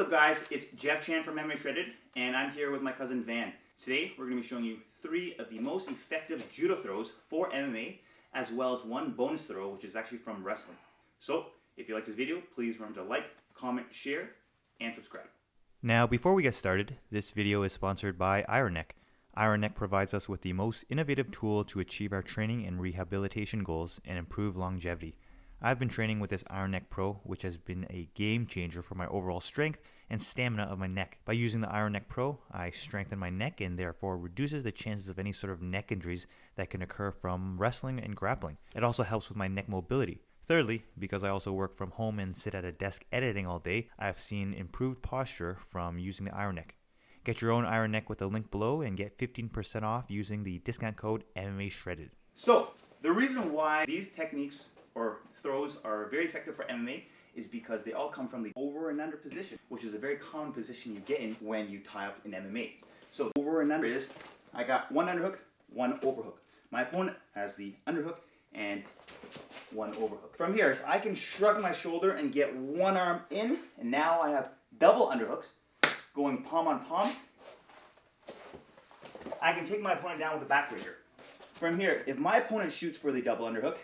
What's up guys, it's Jeff Chan from MMA Shredded, and I'm here with my cousin Van. Today we're going to be showing you 3 of the most effective judo throws for MMA, as well as 1 bonus throw which is actually from wrestling. So if you like this video, please remember to like, comment, share, and subscribe. Now before we get started, this video is sponsored by Ironneck. Ironneck provides us with the most innovative tool to achieve our training and rehabilitation goals and improve longevity. I've been training with this Ironneck Pro, which has been a game changer for my overall strength and stamina of my neck. By using the Ironneck Pro, I strengthen my neck and therefore reduces the chances of any sort of neck injuries that can occur from wrestling and grappling. It also helps with my neck mobility. Thirdly, because I also work from home and sit at a desk editing all day, I have seen improved posture from using the Ironneck. Get your own Ironneck with the link below and get 15% off using the discount code MMA Shredded. So, the reason why these techniques or throws are very effective for MMA is because they all come from the over and under position, which is a very common position you get in when you tie up in MMA. So over and under is, I got 1 underhook, 1 overhook. My opponent has the underhook and 1 overhook. From here, if I can shrug my shoulder and get 1 arm in, and now I have double underhooks going palm on palm, I can take my opponent down with a backbreaker. From here, if my opponent shoots for the double underhook,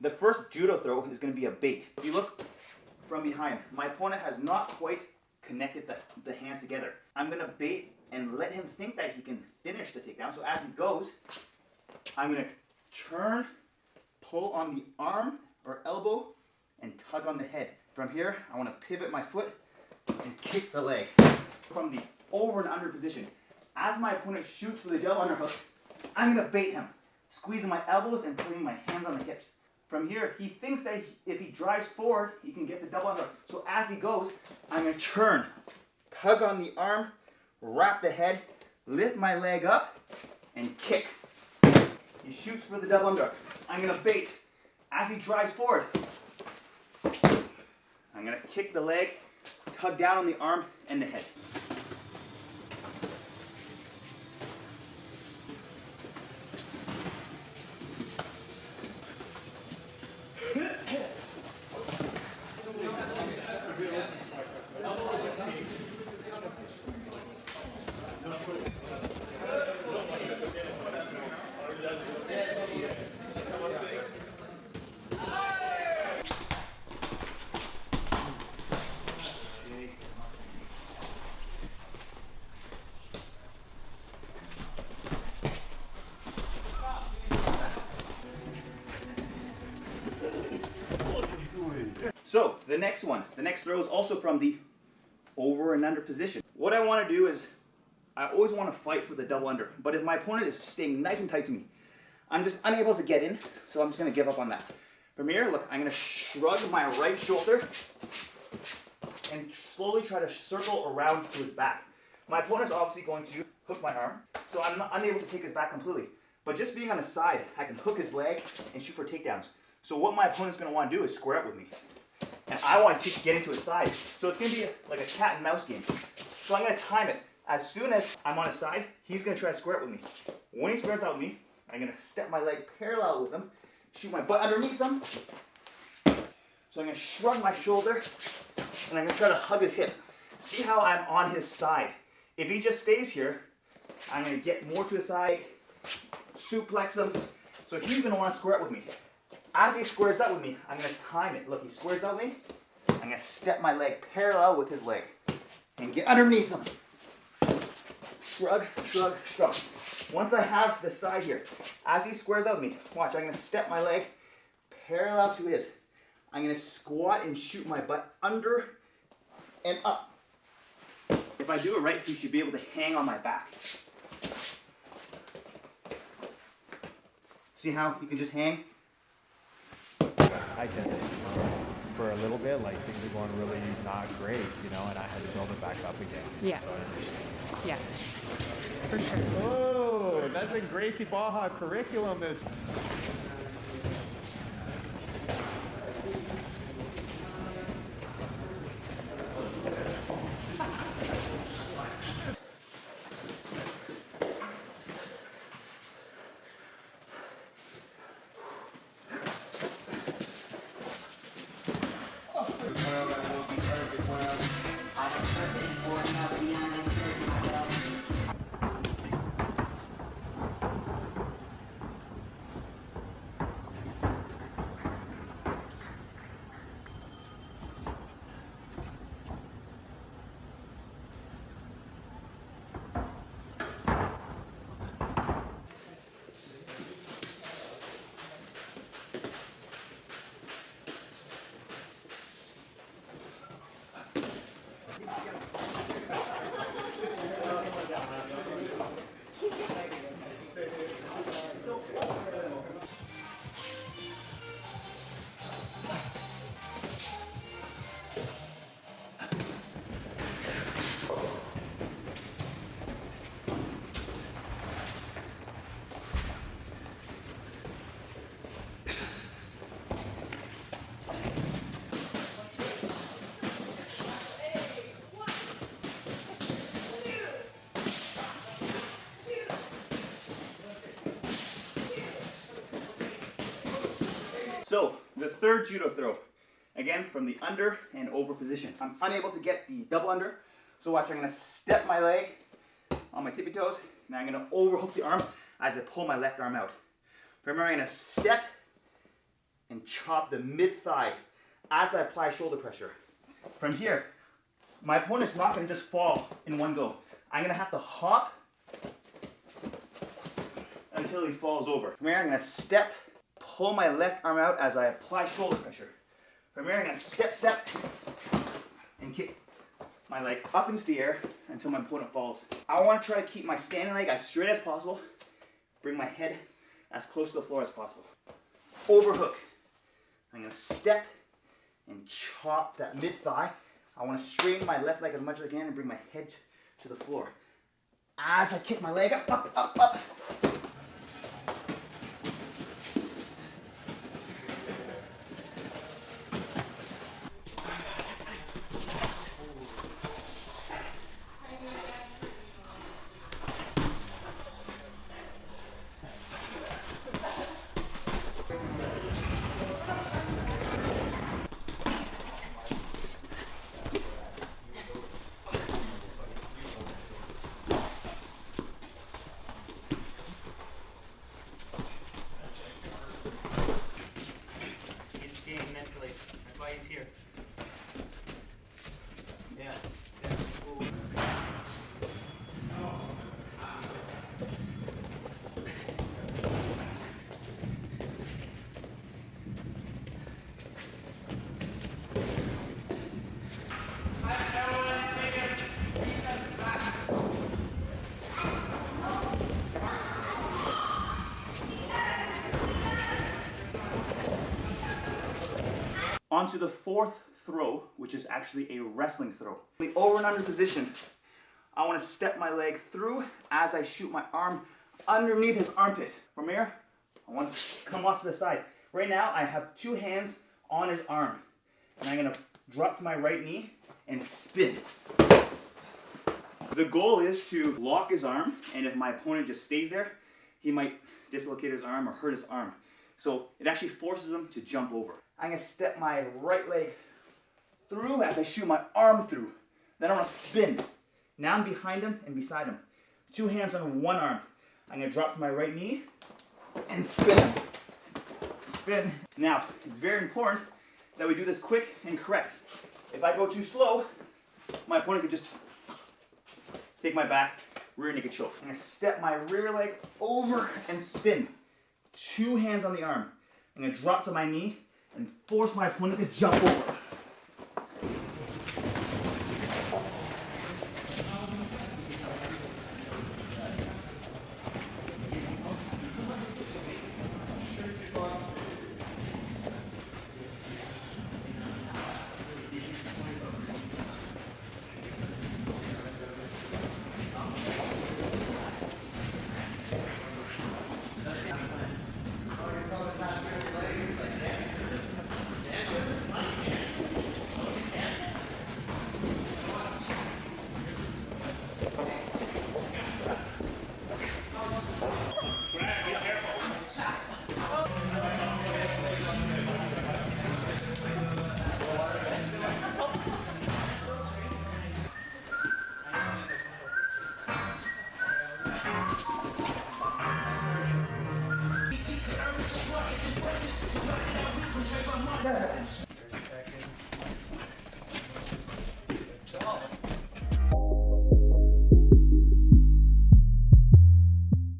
the first judo throw is going to be a bait. If you look from behind, my opponent has not quite connected the hands together. I'm going to bait and let him think that he can finish the takedown. So as he goes, I'm going to turn, pull on the arm or elbow, and tug on the head. From here, I want to pivot my foot and kick the leg. From the over and under position, as my opponent shoots for the double underhook, I'm going to bait him, squeezing my elbows and putting my hands on the hips. From here, he thinks that if he drives forward, he can get the double underhook. So as he goes, I'm going to turn, tug on the arm, wrap the head, lift my leg up, and kick. He shoots for the double underhook. I'm going to bait. As he drives forward, I'm going to kick the leg, tug down on the arm and the head. So the next throw is also from the over and under position. What I want to do is, I always want to fight for the double under, but if my opponent is staying nice and tight to me, I'm just unable to get in, so I'm just going to give up on that. From here, look, I'm going to shrug my right shoulder and slowly try to circle around to his back. My opponent's obviously going to hook my arm, so I'm unable to take his back completely. But just being on the side, I can hook his leg and shoot for takedowns. So what my opponent's going to want to do is square up with me. And I want to get into his side. So it's going to be like a cat and mouse game. So I'm going to time it. As soon as I'm on his side, he's going to try to square it with me. When he squares out with me, I'm going to step my leg parallel with him, shoot my butt underneath him. So I'm going to shrug my shoulder, and I'm going to try to hug his hip. See how I'm on his side. If he just stays here, I'm going to get more to his side, suplex him. So he's going to want to square up with me. As he squares up with me, I'm going to time it. Look, he squares up with me. I'm going to step my leg parallel with his leg and get underneath him. Shrug, shrug, shrug. Once I have the side here, as he squares up with me, watch, I'm going to step my leg parallel to his. I'm going to squat and shoot my butt under and up. If I do it right, he should be able to hang on my back. See how you can just hang? I did it for a little bit, like things were going really not great, you know, and I had to build it back up again. Yeah. So Yeah. For sure. oh, that's a Gracie Baja curriculum. This. So the third judo throw, again from the under and over position. I'm unable to get the double under, so watch, I'm gonna step my leg on my tippy toes, and I'm gonna overhook the arm as I pull my left arm out. Remember, I'm gonna step and chop the mid thigh as I apply shoulder pressure. From here, my opponent's not gonna just fall in one go. I'm gonna have to hop until he falls over. From here, I'm gonna step, pull my left arm out as I apply shoulder pressure. From here, I'm gonna step, and kick my leg up into the air until my opponent falls. I wanna try to keep my standing leg as straight as possible, bring my head as close to the floor as possible. Overhook. I'm gonna step and chop that mid thigh. I wanna straighten my left leg as much as I can and bring my head to the floor. As I kick my leg up. That's why he's here. Yeah. Cool. On to the fourth throw, which is actually a wrestling throw. The over and under position, I want to step my leg through as I shoot my arm underneath his armpit. From here, I want to come off to the side. Right now, I have two hands on his arm. And I'm going to drop to my right knee and spin. The goal is to lock his arm, and if my opponent just stays there, he might dislocate his arm or hurt his arm. So it actually forces him to jump over. I'm gonna step my right leg through as I shoot my arm through. Then I'm gonna spin. Now I'm behind him and beside him. Two hands on one arm. I'm gonna drop to my right knee and spin. Spin. Now, it's very important that we do this quick and correct. If I go too slow, my opponent could just take my back, rear naked choke. I'm gonna step my rear leg over and spin. Two hands on the arm. I'm gonna drop to my knee and force my opponent to jump over.